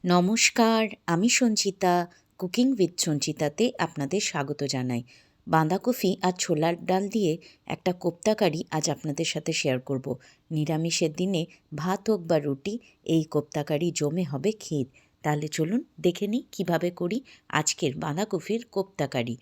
নমস্কার, আমি Sanchita. Cooking with সঞ্চিতাতে আপনাদের স্বাগত জানাই। বাঁধাকপি আর ছোলার ডাল দিয়ে একটা কোপ্তা কারি আজ আপনাদের সাথে শেয়ার করব। নিরামিষের দিনে ভাত হোক বা রুটি, এই কোপ্তা কারি জমে হবে ক্ষীর। তাহলে চলুন দেখে নিই কীভাবে করি আজকের বাঁধাকপির কোপ্তা কারি।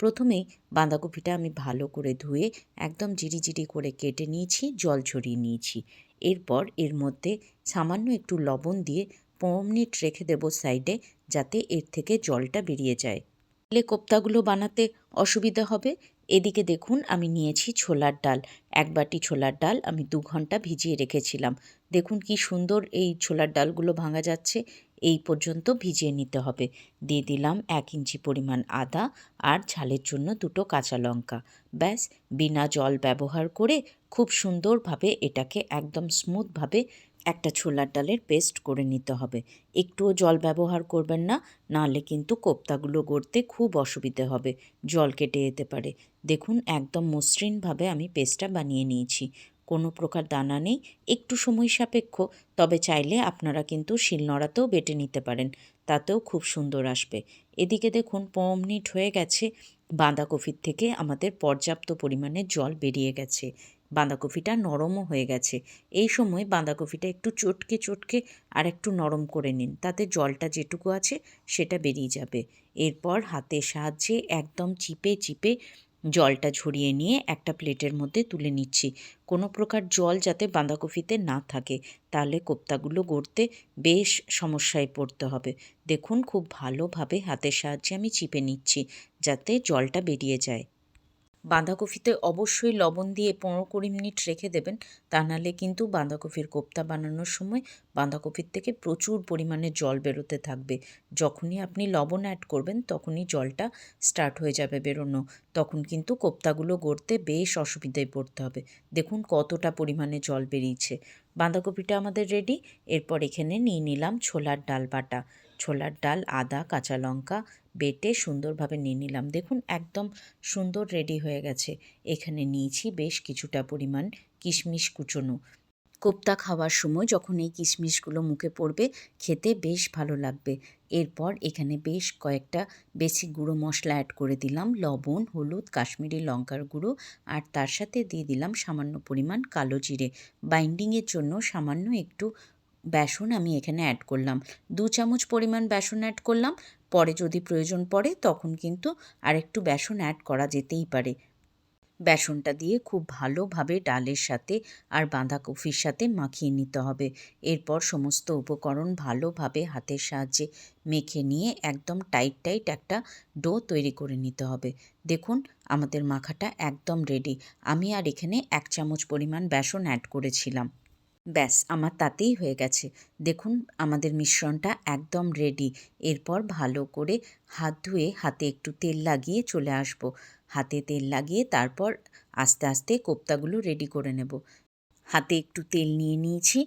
প্রথমেই বাঁধাকপিটা আমি ভালো করে ধুয়ে একদম জিরি করে কেটে নিয়েছি, জল ঝরিয়ে নিয়েছি। এরপর এর মধ্যে সামান্য একটু লবণ দিয়ে 15 মিনিট রেখে দেবো সাইডে, যাতে এর থেকে জলটা বেরিয়ে যায়। তাহলে কোপ্তাগুলো বানাতে অসুবিধা হবে। এদিকে দেখুন আমি নিয়েছি ছোলার ডাল। 1 বাটি ছোলার ডাল আমি 2 ঘন্টা ভিজিয়ে রেখেছিলাম। দেখুন কি সুন্দর এই ছোলার ডালগুলো ভাঙা যাচ্ছে। এই পর্যন্ত ভিজিয়ে নিতে হবে। দিয়ে দিলাম 1 ইঞ্চি পরিমাণ আদা আর ঝালের জন্য 2টো কাঁচা লঙ্কা। ব্যাস, বিনা জল ব্যবহার করে খুব সুন্দরভাবে এটাকে একদম স্মুথভাবে একটা ছোলার ডালের পেস্ট করে নিতে হবে। একটুও জল ব্যবহার করবেন না, নাহলে কিন্তু কোপ্তাগুলো গড়তে খুব অসুবিধে হবে, জল কেটে যেতে পারে। দেখুন একদম মসৃণভাবে আমি পেস্টটা বানিয়ে নিয়েছি, কোনো প্রকার দানা নেই। একটু সময় সাপেক্ষ, তবে চাইলে আপনারা কিন্তু শিলনোড়াতেও বেটে নিতে পারেন, তাতেও খুব সুন্দর আসবে। এদিকে দেখুন 15 মিনিট হয়ে গেছে, বাঁধাকপির থেকে আমাদের পর্যাপ্ত পরিমাণে জল বেরিয়ে গেছে, বাঁধাকপিটা নরমও হয়ে গেছে। এই সময় বাঁধাকপিটা একটু চটকে আর একটু নরম করে নিন, তাতে জলটা যেটুকু আছে সেটা বেরিয়ে যাবে। এরপর হাতের সাহায্যে একদম চিপে জলটা ঝরিয়ে নিয়ে একটা প্লেটের মধ্যে তুলে নিচ্ছি। কোনো প্রকার জল যাতে বাঁধাকপিতে না থাকে, তাহলে কোপ্তাগুলো গড়তে বেশ সমস্যায় পড়তে হবে। দেখুন খুব ভালোভাবে হাতের সাহায্যে আমি চিপে নিচ্ছি, যাতে জলটা বেরিয়ে যায়। বাঁধাকপিতে অবশ্যই লবণ দিয়ে 15-20 মিনিট রেখে দেবেন, তা নাহলে কিন্তু বাঁধাকপির কোপ্তা বানানোর সময় বাঁধাকপির থেকে প্রচুর পরিমাণে জল বেরোতে থাকবে। যখনই আপনি লবণ অ্যাড করবেন তখনই জলটা স্টার্ট হয়ে যাবে বেরোনো, তখন কিন্তু কোপ্তাগুলো গড়তে বেশ অসুবিধায় পড়তে হবে। দেখুন কতটা পরিমাণে জল বেরিয়েছে। বাঁধাকপিটা আমাদের রেডি। এরপর এখানে নিয়ে নিলাম ছোলার ডাল বাটা। ছোলার ডাল, আদা, কাঁচা লঙ্কা বেটে সুন্দরভাবে নিয়ে নিলাম। দেখুন একদম সুন্দর রেডি হয়ে গেছে। এখানে নিয়েছি বেশ কিছুটা পরিমাণ কিশমিশ কুচোনো। কোপ্তা খাওয়ার সময় যখন এই কিশমিশগুলো মুখে পড়বে, খেতে বেশ ভালো লাগবে। এরপর এখানে বেশ কয়েকটা বেসিক গুঁড়ো মশলা অ্যাড করে দিলাম, লবণ, হলুদ, কাশ্মীরি লঙ্কার গুঁড়ো, আর তার সাথে দিয়ে দিলাম সামান্য পরিমাণ কালো জিরে। বাইন্ডিংয়ের জন্য সামান্য একটু বেসন আমি এখানে অ্যাড করলাম, 2 চামচ পরিমাণ বেসন অ্যাড করলাম। পরে যদি প্রয়োজন পড়ে তখন কিন্তু আরেকটু বেসন অ্যাড করা যেতেই পারে। বেসনটা দিয়ে খুব ভালোভাবে ডালের সাথে আর বাঁধাকপির সাথে মাখিয়ে নিতে হবে। এরপর সমস্ত উপকরণ ভালোভাবে হাতের সাহায্যে মেখে নিয়ে একদম টাইট একটা ডো তৈরি করে নিতে হবে। দেখুন আমাদের মাখাটা একদম রেডি। আমি আর এখানে 1 চামচ পরিমাণ বেসন অ্যাড করেছিলাম। ব্যাস আমার তাতেই হয়ে গেছে। দেখুন আমাদের মিশ্রণটা একদম রেডি। এরপর ভালো করে হাত ধুয়ে হাতে একটু তেল লাগিয়ে চলে আসব। হাতে তেল লাগিয়ে তারপর আস্তে কোপ্তাগুলো রেডি করে নেব। হাতে একটু তেল নিয়ে নিয়েছি।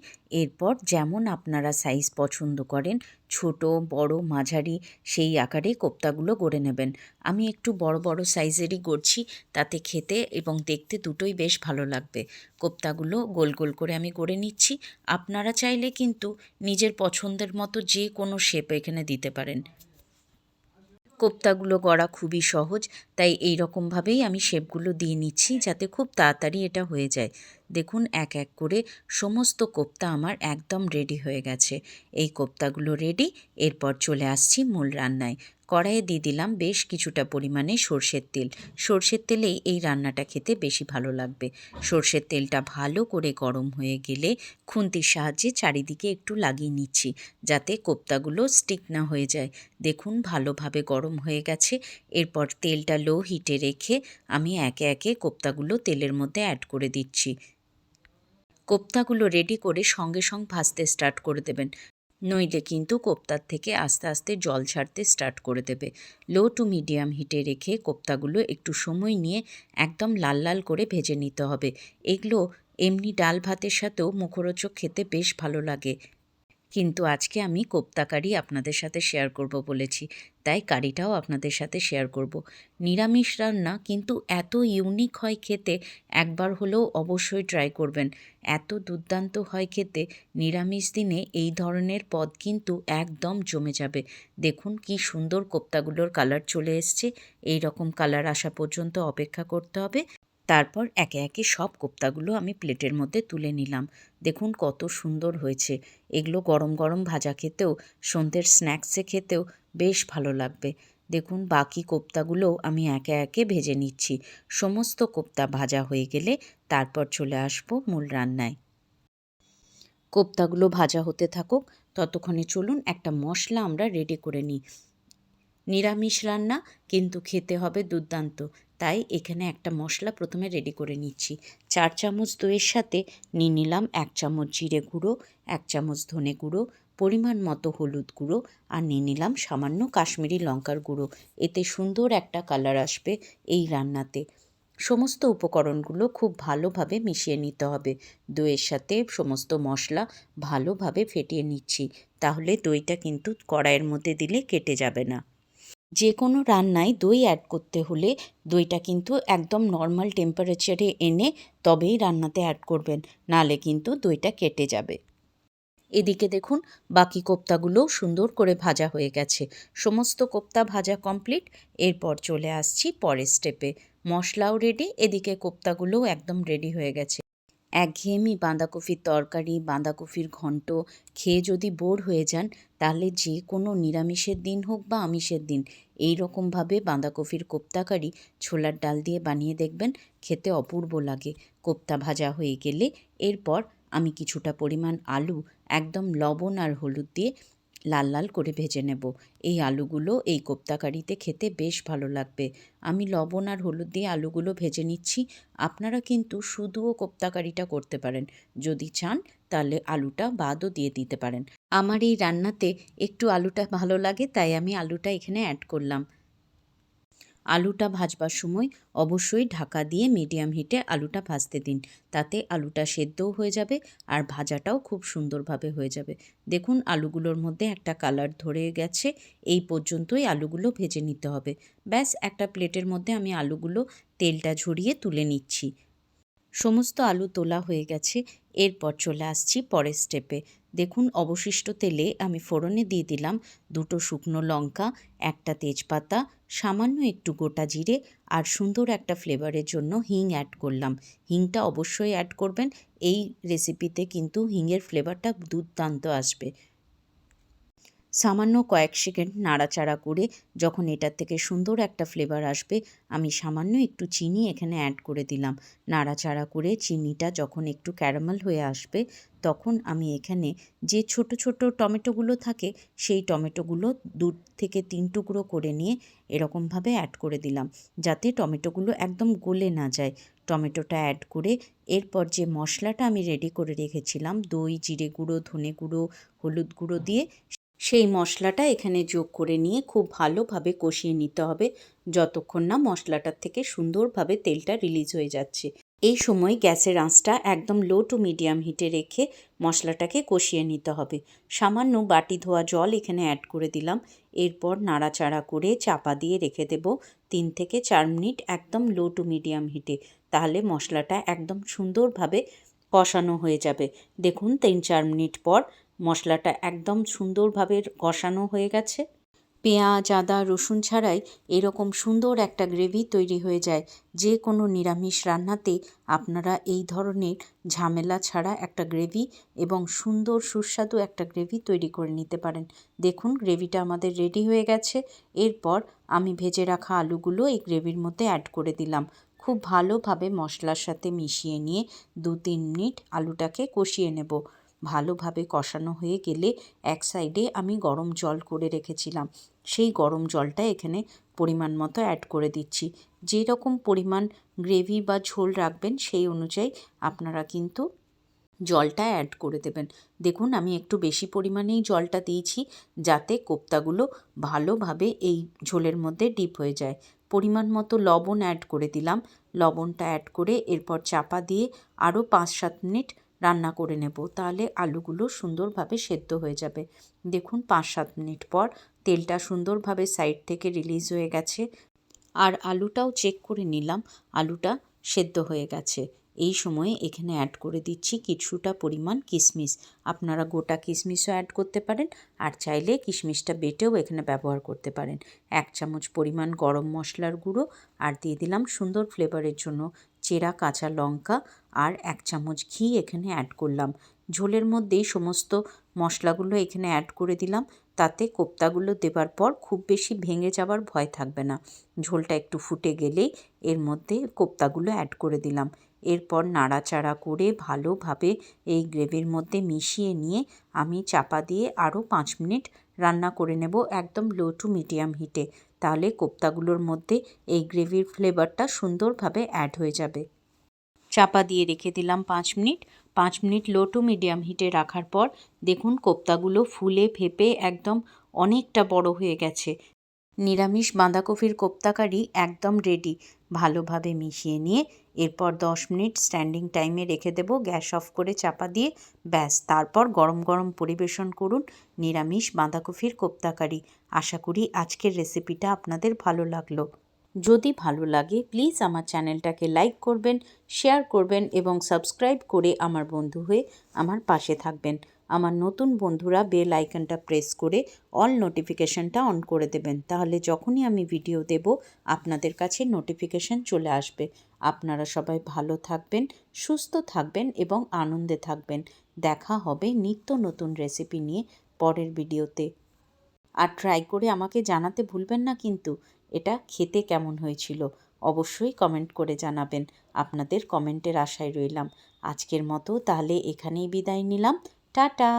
এরপর যেমন আপনারা সাইজ পছন্দ করেন, ছোট, বড়, মাঝারি, সেই আকারে কোপ্তাগুলো গড়ে নেবেন। আমি একটু বড় সাইজেরই গড়ছি, তাতে খেতে এবং দেখতে দুটোই বেশ ভালো লাগবে। কোপ্তাগুলো গোল করে আমি গড়ে নিচ্ছি। আপনারা চাইলে কিন্তু নিজের পছন্দের মতো যে কোনো শেপ এখানে দিতে পারেন। কোপ্তাগুলো গড়া খুবই সহজ, তাই এই রকমভাবেই আমি শেপগুলো দিয়ে নিচ্ছি, যাতে খুব তাড়াতাড়ি এটা হয়ে যায়। দেখুন এক করে সমস্ত কোপ্তা আমার একদম রেডি হয়ে গেছে। এই কোপ্তাগুলো রেডি। এরপর চলে আসছি মূল রান্নায়। কড়াইয়ে দিয়ে দিলাম বেশ কিছুটা পরিমাণে সর্ষের তেল। সর্ষের তেলেই এই রান্নাটা খেতে বেশি ভালো লাগবে। সর্ষের তেলটা ভালো করে গরম হয়ে গেলে খুন্তির সাহায্যে চারিদিকে একটু লাগিয়ে নিচ্ছি, যাতে কোপ্তাগুলো স্টিক না হয়ে যায়। দেখুন ভালোভাবে গরম হয়ে গেছে। এরপর তেলটা লো হিটে রেখে আমি একে কোপ্তাগুলো তেলের মধ্যে অ্যাড করে দিচ্ছি। কোপ্তাগুলো রেডি করে সঙ্গে ভাজতে স্টার্ট করে দেবেন, নইলে কিন্তু কোপ্তার থেকে আস্তে জল ছাড়তে স্টার্ট করে দেবে। লো টু মিডিয়াম হিটে রেখে কোপ্তাগুলো একটু সময় নিয়ে একদম লাল করে ভেজে নিতে হবে। এগুলো এমনি ডাল ভাতের সাথেও মুখরোচক খেতে বেশ ভালো লাগে। কিন্তু আজকে আমি কোপ্তা কারি আপনাদের সাথে শেয়ার করব বলেছি, তাই কারিটাও আপনাদের সাথে শেয়ার করব। নিরামিষ রান্না কিন্তু এত ইউনিক হয় খেতে, একবার হলেও অবশ্যই ট্রাই করবেন। এত দুর্দান্ত হয় খেতে, নিরামিষ দিনে এই ধরনের পদ কিন্তু একদম জমে যাবে। দেখুন কি সুন্দর কোপ্তাগুলোর কালার চলে এসছে, এই রকম কালার আসা পর্যন্ত অপেক্ষা করতে হবে। তারপর একে একে সব কোপ্তাগুলো আমি প্লেটের মধ্যে তুলে নিলাম। দেখুন কত সুন্দর হয়েছে। এগুলো গরম গরম ভাজা খেতেও, সন্ধ্যের স্ন্যাক্সে খেতেও বেশ ভালো লাগবে। দেখুন বাকি কোপ্তাগুলোও আমি একে একে ভেজে নিচ্ছি। সমস্ত কোপ্তা ভাজা হয়ে গেলে তারপর চলে আসবো মূল রান্নায়। কোপ্তাগুলো ভাজা হতে থাকুক, ততক্ষণে চলুন একটা মশলা আমরা রেডি করে নিই। নিরামিষ রান্না কিন্তু খেতে হবে দুর্দান্ত, তাই এখানে একটা মশলা প্রথমে রেডি করে নিচ্ছি। 4 চামচ দইয়ের সাথে নিয়ে নিলাম 1 চামচ জিরে গুঁড়ো, 1 চামচ ধনে গুঁড়ো, পরিমাণ মতো হলুদ গুঁড়ো আর নিয়ে নিলাম সামান্য কাশ্মীরি লঙ্কার গুঁড়ো। এতে সুন্দর একটা কালার আসবে এই রান্নাতে। সমস্ত উপকরণগুলো খুব ভালোভাবে মিশিয়ে নিতে হবে। দইয়ের সাথে সমস্ত মশলা ভালোভাবে ফেটিয়ে নিচ্ছি, তাহলে দইটা কিন্তু কড়াইয়ের মধ্যে দিলে কেটে যাবে না। যে কোনো রান্নায় দই অ্যাড করতে হলে দইটা কিন্তু একদম নর্মাল টেম্পারেচারে এনে তবেই রান্নাতে অ্যাড করবেন, নাহলে কিন্তু দইটা কেটে যাবে। এদিকে দেখুন বাকি কোপ্তাগুলোও সুন্দর করে ভাজা হয়ে গেছে। সমস্ত কোপ্তা ভাজা কমপ্লিট। এরপর চলে আসছি পরের স্টেপে। মশলাও রেডি, এদিকে কোপ্তাগুলোও একদম রেডি হয়ে গেছে। একঘেয়েমি বাঁধাকপির তরকারি, বাঁধাকপির ঘন্ট খেয়ে যদি বোর হয়ে যান, তাহলে যে কোনো নিরামিষের দিন হোক বা আমিষের দিন এই রকমভাবে বাঁধাকপির কোপ্তা কারি ছোলার ডাল দিয়ে বানিয়ে দেখবেন, খেতে অপূর্ব লাগে। কোপ্তা ভাজা হয়ে গেলে এরপর আমি কিছুটা পরিমাণ আলু একদম লবণ আর হলুদ দিয়ে লাল লাল করে ভেজে নেব। এই আলুগুলো এই কোপ্তা কারিতে খেতে বেশ ভালো লাগবে। আমি লবণ আর হলুদ দিয়ে আলুগুলো ভেজে নিচ্ছি। আপনারা কিন্তু শুধুও কোপ্তা কারিটা করতে পারেন, যদি চান তাহলে আলুটা বাদও দিয়ে দিতে পারেন। আমার এই রান্নাতে একটু আলুটা ভালো লাগে, তাই আমি আলুটা এখানে অ্যাড করলাম। আলুটা ভাজবার সময় অবশ্যই ঢাকা দিয়ে মিডিয়াম হিটে আলুটা ভাজতে দিন, তাতে আলুটা সেদ্ধও হয়ে যাবে আর ভাজাটাও খুব সুন্দরভাবে হয়ে যাবে। দেখুন আলুগুলোর মধ্যে একটা কালার ধরে গেছে, এই পর্যন্তই আলুগুলো ভেজে নিতে হবে। ব্যাস একটা প্লেটের মধ্যে আমি আলুগুলো তেলটা ঝরিয়ে তুলে নিচ্ছি। সমস্ত আলু তোলা হয়ে গেছে। এরপর চলে আসছি পরের স্টেপে। দেখুন অবশিষ্ট তেলে আমি ফোড়নে দিয়ে দিলাম 2টো শুকনো লঙ্কা, একটা তেজপাতা, সামান্য একটু গোটা জিরে আর সুন্দর একটা ফ্লেভারের জন্য হিং অ্যাড করলাম। হিংটা অবশ্যই অ্যাড করবেন, এই রেসিপিতে কিন্তু হিংয়ের ফ্লেভারটা দুর্দান্ত আসবে। সামান্য কয়েক সেকেন্ড নাড়াচাড়া করে যখন এটার থেকে সুন্দর একটা ফ্লেভার আসবে, আমি সামান্য একটু চিনি এখানে অ্যাড করে দিলাম। নাড়াচাড়া করে চিনিটা যখন একটু ক্যারামেল হয়ে আসবে, তখন আমি এখানে যে ছোট ছোট টমেটোগুলো থাকে সেই টমেটোগুলো 2 থেকে 3 টুকরো করে নিয়ে এরকমভাবে অ্যাড করে দিলাম, যাতে টমেটোগুলো একদম গলে না যায়। টমেটোটা অ্যাড করে এরপর যে মশলাটা আমি রেডি করে রেখেছিলাম দই, জিরে গুঁড়ো, ধনে গুঁড়ো, হলুদ গুঁড়ো দিয়ে, সেই মশলাটা এখানে যোগ করে নিয়ে খুব ভালোভাবে কষিয়ে নিতে হবে, যতক্ষণ না মশলাটার থেকে সুন্দরভাবে তেলটা রিলিজ হয়ে যাচ্ছে। এই সময় গ্যাসের আঁচটা একদম লো টু মিডিয়াম হিটে রেখে মশলাটাকে কষিয়ে নিতে হবে। সামান্য বাটি ধোয়া জল এখানে অ্যাড করে দিলাম। এরপর নাড়াচাড়া করে চাপা দিয়ে রেখে দেব 3 থেকে 4 মিনিট একদম লো টু মিডিয়াম হিটে, তাহলে মশলাটা একদম সুন্দরভাবে কষানো হয়ে যাবে। দেখুন 3-4 মিনিট পর মশলাটা একদম সুন্দরভাবে কষানো হয়ে গেছে। পেঁয়াজ, আদা, রসুন ছাড়াই এরকম সুন্দর একটা গ্রেভি তৈরি হয়ে যায়। যে কোনো নিরামিষ রান্নাতে আপনারা এই ধরনের ঝামেলা ছাড়া একটা গ্রেভি এবং সুন্দর সুস্বাদু একটা গ্রেভি তৈরি করে নিতে পারেন। দেখুন গ্রেভিটা আমাদের রেডি হয়ে গেছে। এরপর আমি ভেজে রাখা আলুগুলো এই গ্রেভির মধ্যে অ্যাড করে দিলাম। খুব ভালোভাবে মশলার সাথে মিশিয়ে নিয়ে 2-3 মিনিট আলুটাকে কষিয়ে নেব। ভালোভাবে কষানো হয়ে গেলে এক সাইডে আমি গরম জল করে রেখেছিলাম, সেই গরম জলটা এখানে পরিমাণ মতো অ্যাড করে দিচ্ছি। যে রকম পরিমাণ গ্রেভি বা ঝোল রাখবেন সেই অনুযায়ী আপনারা কিন্তু জলটা অ্যাড করে দেবেন। দেখুন আমি একটু বেশি পরিমাণেই জলটা দিয়েছি, যাতে কোপ্তাগুলো ভালোভাবে এই ঝোলের মধ্যে ডিপ হয়ে যায়। পরিমাণ মতো লবণ অ্যাড করে দিলাম। লবণটা অ্যাড করে এরপর চাপা দিয়ে আরও 5-7 মিনিট রান্না করে নেব, তাহলে আলুগুলো সুন্দরভাবে সেদ্ধ হয়ে যাবে। দেখুন 5-7 মিনিট পর তেলটা সুন্দরভাবে সাইড থেকে রিলিজ হয়ে গেছে, আর আলুটাও চেক করে নিলাম আলুটা সেদ্ধ হয়ে গেছে। এই সময়ে এখানে অ্যাড করে দিচ্ছি কিছুটা পরিমাণ কিশমিশ। আপনারা গোটা কিশমিশও অ্যাড করতে পারেন, আর চাইলে কিশমিশটা বেটেও এখানে ব্যবহার করতে পারেন। 1 চামচ পরিমাণ গরম মশলার গুঁড়ো, আর দিয়ে দিলাম সুন্দর ফ্লেভারের জন্য চেরা কাঁচা লঙ্কা, আর 1 চামচ ঘি এখানে অ্যাড করলাম। ঝোলের মধ্যেই সমস্ত মশলাগুলো এখানে অ্যাড করে দিলাম, তাতে কোপ্তাগুলো দেবার পর খুব বেশি ভেঙে যাওয়ার ভয় থাকবে না। ঝোলটা একটু ফুটে গেলেই এর মধ্যে কোপ্তাগুলো অ্যাড করে দিলাম। এরপর নাড়াচাড়া করে ভালোভাবে এই গ্রেভির মধ্যে মিশিয়ে নিয়ে আমি চাপা দিয়ে আরও 5 মিনিট রান্না করে নেব, একদম লো টু মিডিয়াম হিটে। তাহলে কোপ্তাগুলোর মধ্যে এই গ্রেভির ফ্লেভারটা সুন্দরভাবে অ্যাড হয়ে যাবে। চাপা দিয়ে রেখে দিলাম 5 minute. 5 minute low to medium হিটে রাখার পর দেখুন কোপ্তাগুলো ফুলে ফেপে একদম অনেকটা বড় হয়ে গেছে। নিরামিষ বাঁধাকপির কোপ্তা কারি একদম রেডি। ভালোভাবে মিশিয়ে নিয়ে এরপর 10 মিনিট স্ট্যান্ডিং টাইমে রেখে দেব, গ্যাস অফ করে চাপা দিয়ে। ব্যাস, তারপর গরম গরম পরিবেশন করুন নিরামিষ বাঁধাকপির কোপ্তা কারি। আশা করি আজকের রেসিপিটা আপনাদের ভালো লাগলো। যদি ভালো লাগে প্লিজ আমার চ্যানেলটাকে লাইক করবেন, শেয়ার করবেন এবং সাবস্ক্রাইব করে আমার বন্ধু হয়ে আমার পাশে থাকবেন। আমার নতুন বন্ধুরা বেল আইকনটা প্রেস করে অল নোটিফিকেশনটা অন করে দেবেন, তাহলে যখনই আমি ভিডিও দেব আপনাদের কাছে নোটিফিকেশন চলে আসবে। আপনারা সবাই ভালো থাকবেন, সুস্থ থাকবেন এবং আনন্দে থাকবেন। দেখা হবে নিত্য নতুন রেসিপি নিয়ে পরের ভিডিওতে। আর ট্রাই করে আমাকে জানাতে ভুলবেন না কিন্তু এটা খেতে কেমন হয়েছিল। অবশ্যই কমেন্ট করে জানাবেন। আপনাদের কমেন্টের আশায় রইলাম। আজকের মতো তাহলে এখানেই বিদায় নিলাম। টাটা।